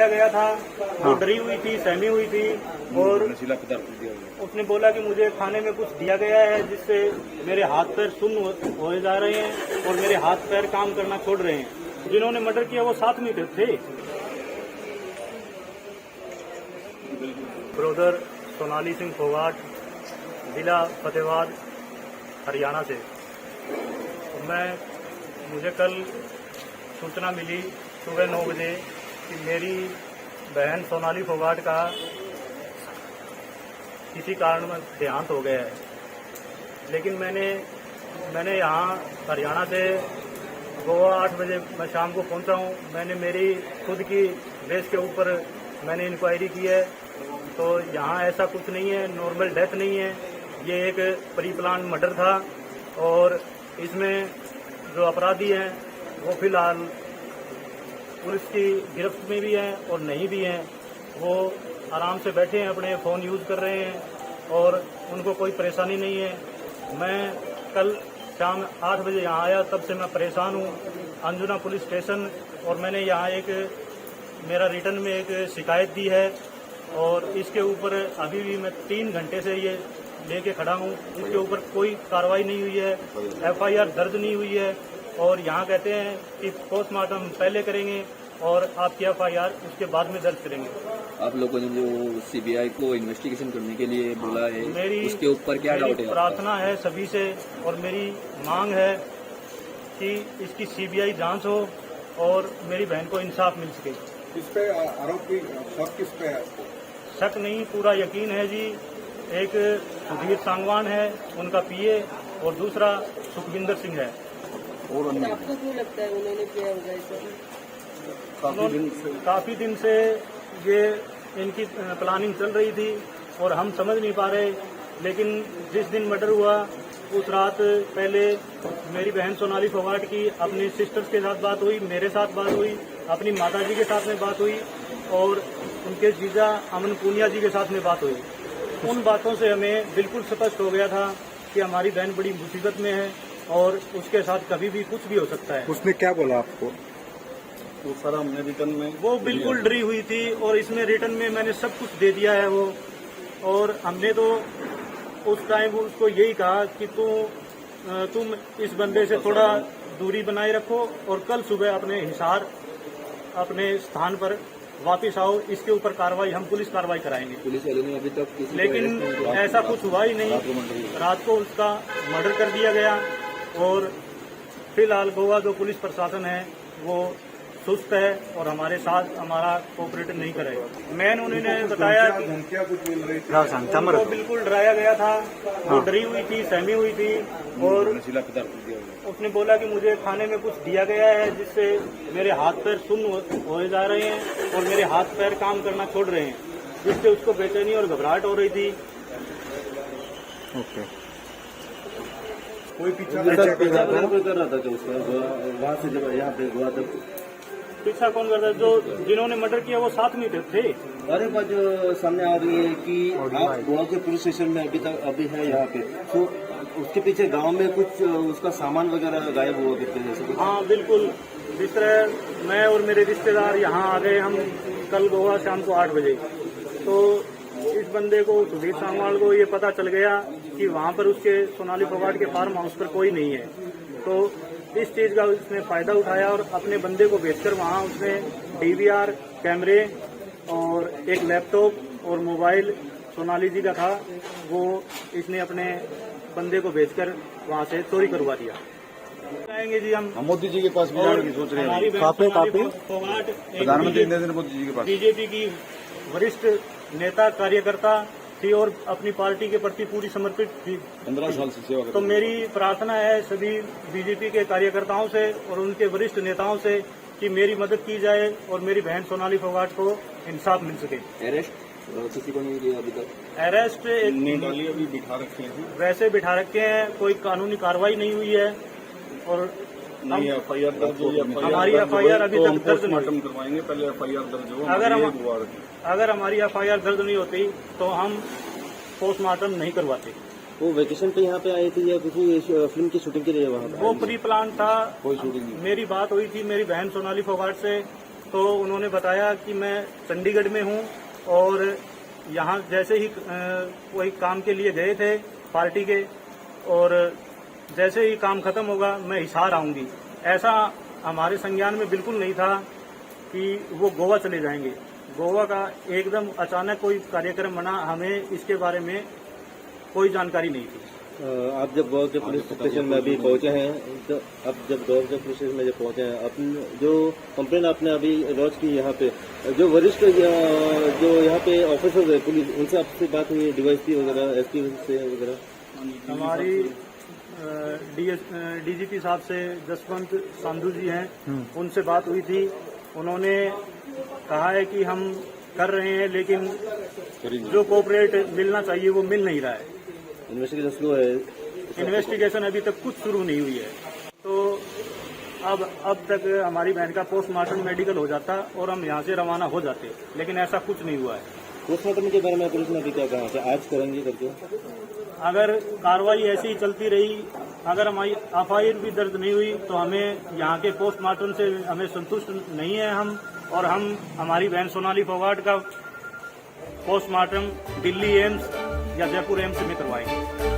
डराया गया था, वो डरी हुई थी, सहमी हुई थी और उसने बोला कि मुझे खाने में कुछ दिया गया है जिससे मेरे हाथ पैर सुन्न हो जा रहे हैं और मेरे हाथ पैर काम करना छोड़ रहे हैं। जिन्होंने मर्डर किया वो साथ में थे। ब्रदर सोनाली सिंह फोगाट, जिला फतेहाबाद, हरियाणा से। मुझे कल सूचना मिली सुबह 9 बजे कि मेरी बहन सोनाली फोगाट का किसी कारण में देहांत हो गया है। लेकिन मैंने यहाँ हरियाणा से गोवा 8 बजे मैं शाम को पहुँचा हूँ। मैंने मेरी खुद की बेस के ऊपर मैंने इंक्वायरी की है, तो यहाँ ऐसा कुछ नहीं है, नॉर्मल डेथ नहीं है। ये एक प्री प्लान मर्डर था और इसमें जो अपराधी हैं वो फिलहाल पुलिस की गिरफ्त में भी हैं और नहीं भी हैं। वो आराम से बैठे हैं, अपने फ़ोन यूज़ कर रहे हैं और उनको कोई परेशानी नहीं है। मैं कल शाम 8 बजे यहाँ आया, तब से मैं परेशान हूँ। अंजुना पुलिस स्टेशन और मैंने यहाँ मेरा रिटर्न में एक शिकायत दी है और इसके ऊपर अभी भी मैं 3 घंटे से ये लेके खड़ा हूँ। इसके ऊपर कोई कार्रवाई नहीं हुई है, FIR दर्ज नहीं हुई है और यहाँ कहते हैं कि पोस्टमार्टम पहले करेंगे और आपकी FIR उसके बाद में दर्ज करेंगे। आप लोगों ने जो CBI को इन्वेस्टिगेशन करने के लिए बोला है, उसके ऊपर क्या डाउट है? प्रार्थना है सभी से और मेरी मांग है कि इसकी CBI जांच हो और मेरी बहन को इंसाफ मिल सके। किस पे आरोप की शक किस पे है? शक नहीं, पूरा यकीन है जी। एक सुधीर सांगवान है, उनका PA, और दूसरा सुखविंदर सिंह है। और आपको क्यों लगता है उन्होंने किया होगा ऐसा? काफी दिन से ये इनकी प्लानिंग चल रही थी और हम समझ नहीं पा रहे। लेकिन जिस दिन मर्डर हुआ उस रात पहले मेरी बहन सोनाली फोगाट की अपनी सिस्टर्स के साथ बात हुई, मेरे साथ बात हुई, अपनी माताजी के साथ में बात हुई और उनके जीजा अमन पूनिया जी के साथ में बात हुई। उन बातों से हमें बिल्कुल स्पष्ट हो गया था कि हमारी बहन बड़ी मुसीबत में है और उसके साथ कभी भी कुछ भी हो सकता है। उसने क्या बोला आपको? तो सर हमने रिटर्न में वो बिल्कुल डरी हुई थी और इसमें रिटर्न में मैंने सब कुछ दे दिया है वो। और हमने तो उस टाइम उसको यही कहा कि तुम इस बंदे से थोड़ा दूरी बनाए रखो और कल सुबह अपने हिसार अपने स्थान पर वापिस आओ, इसके ऊपर कार्रवाई हम पुलिस कार्रवाई कराएंगे। पुलिस वालों ने अभी तक लेकिन ऐसा कुछ हुआ ही नहीं। रात को उसका मर्डर कर दिया गया और फिलहाल गोवा जो पुलिस प्रशासन है वो सुस्त है और हमारे साथ हमारा कोऑपरेट नहीं करेगा। मैंने उन्होंने बताया कि उनको बिल्कुल डराया गया था, वो डरी हुई थी, सहमी हुई थी और उसने बोला कि मुझे खाने में कुछ दिया गया है जिससे मेरे हाथ पैर सुन्न हो जा रहे हैं और मेरे हाथ पैर काम करना छोड़ रहे हैं, जिससे उसको बेचैनी और घबराहट हो रही थी। ओके। कोई पीछा कर रहा था जो उसका वहाँ से जब यहाँ पे हुआ तब पीछा कौन करता है? जो जिन्होंने मर्डर किया वो साथ में थे। अरे बात जो सामने आ रही है कि आप गोवा के पुलिस स्टेशन में अभी है यहाँ पे, तो उसके पीछे गांव में कुछ उसका सामान वगैरह गायब हुआ करते हैं जैसे? हाँ बिल्कुल। जिस तरह मैं और मेरे रिश्तेदार यहाँ आ गए हम कल गोवा शाम को 8 बजे, तो इस बंदे को सुधीर सांगवान को ये पता चल गया कि वहाँ पर उसके सोनाली फोगाट के फार्म हाउस पर कोई नहीं है। तो इस चीज का उसने फायदा उठाया और अपने बंदे को भेजकर वहाँ उसने DVR कैमरे और एक लैपटॉप और मोबाइल सोनाली जी का था, वो इसने अपने बंदे को भेजकर वहाँ से चोरी करवा दिया। आएंगे जी हम मोदी जी के पास भी जाने की सोच रहे हैं। फोगाट प्रधानमंत्री नरेंद्र मोदी जी के पास BJP की वरिष्ठ नेता कार्यकर्ता थी और अपनी पार्टी के प्रति पूरी समर्पित थी। 15 साल से सेवा तो मेरी प्रार्थना है सभी BJP के कार्यकर्ताओं से और उनके वरिष्ठ नेताओं से कि मेरी मदद की जाए और मेरी बहन सोनाली फोगाट को इंसाफ मिल सके। अरेस्ट किसी को नहीं किया अभी तक? अरेस्ट अभी बिठा रखे हैं, वैसे बिठा रखे हैं, कोई कानूनी कार्रवाई नहीं हुई है और नहीं FIR दर्ज हुई। हमारी FIR अभी तक दर्ज नहीं करवाएंगे, पहले FIR दर्ज हो। अगर हमारी FIR दर्ज नहीं होती तो हम पोस्टमार्टम नहीं करवाते। वो वेकेशन पे यहाँ पे आए थे या किसी फिल्म की शूटिंग के लिए वहाँ पे? वो प्री प्लान था। कोई शूटिंग नहीं। मेरी बात हुई थी मेरी बहन सोनाली फोगाट से तो उन्होंने बताया कि मैं चंडीगढ़ में हूँ और यहाँ जैसे ही कोई काम के लिए गए थे पार्टी के, और जैसे ही काम खत्म होगा मैं हिसार आऊंगी। ऐसा हमारे संज्ञान में बिल्कुल नहीं था कि वो गोवा चले जाएंगे। गोवा का एकदम अचानक कोई कार्यक्रम बना, हमें इसके बारे में कोई जानकारी नहीं थी। आप जब गोवा के पुलिस स्टेशन में अभी पहुंचे हैं, तो अब जब गोवा के पुलिस स्टेशन में जब पहुंचे हैं, अपन जो कंप्लेन आपने अभी लॉन्च की यहाँ पे, जो वरिष्ठ जो यहाँ पे ऑफिसर्स है पुलिस, उनसे आपसे बात हुई डीवाईएसपी वगैरह, एसपी से वगैरह? हमारी डीजीपी साहब से जसवंत संधू जी हैं, उनसे बात हुई थी। उन्होंने कहा है कि हम कर रहे हैं, लेकिन जो कोऑपरेट मिलना चाहिए वो मिल नहीं रहा है। इन्वेस्टिगेशन स्लो है। इन्वेस्टिगेशन अभी तक कुछ शुरू नहीं हुई है। तो अब तक हमारी बहन का पोस्टमार्टम मेडिकल हो जाता और हम यहाँ से रवाना हो जाते, लेकिन ऐसा कुछ नहीं हुआ है। पोस्टमार्टम के बारे में पुलिस ने अभी क्या कहा कि आज करेंगे करके? अगर कार्रवाई ऐसी ही चलती रही, अगर हमारी एफआईआर भी दर्ज नहीं हुई, तो हमें यहाँ के पोस्टमार्टम से हमें संतुष्ट नहीं है हम, और हम हमारी बहन सोनाली फोगाट का पोस्टमार्टम दिल्ली एम्स या जयपुर एम्स में करवाएंगे।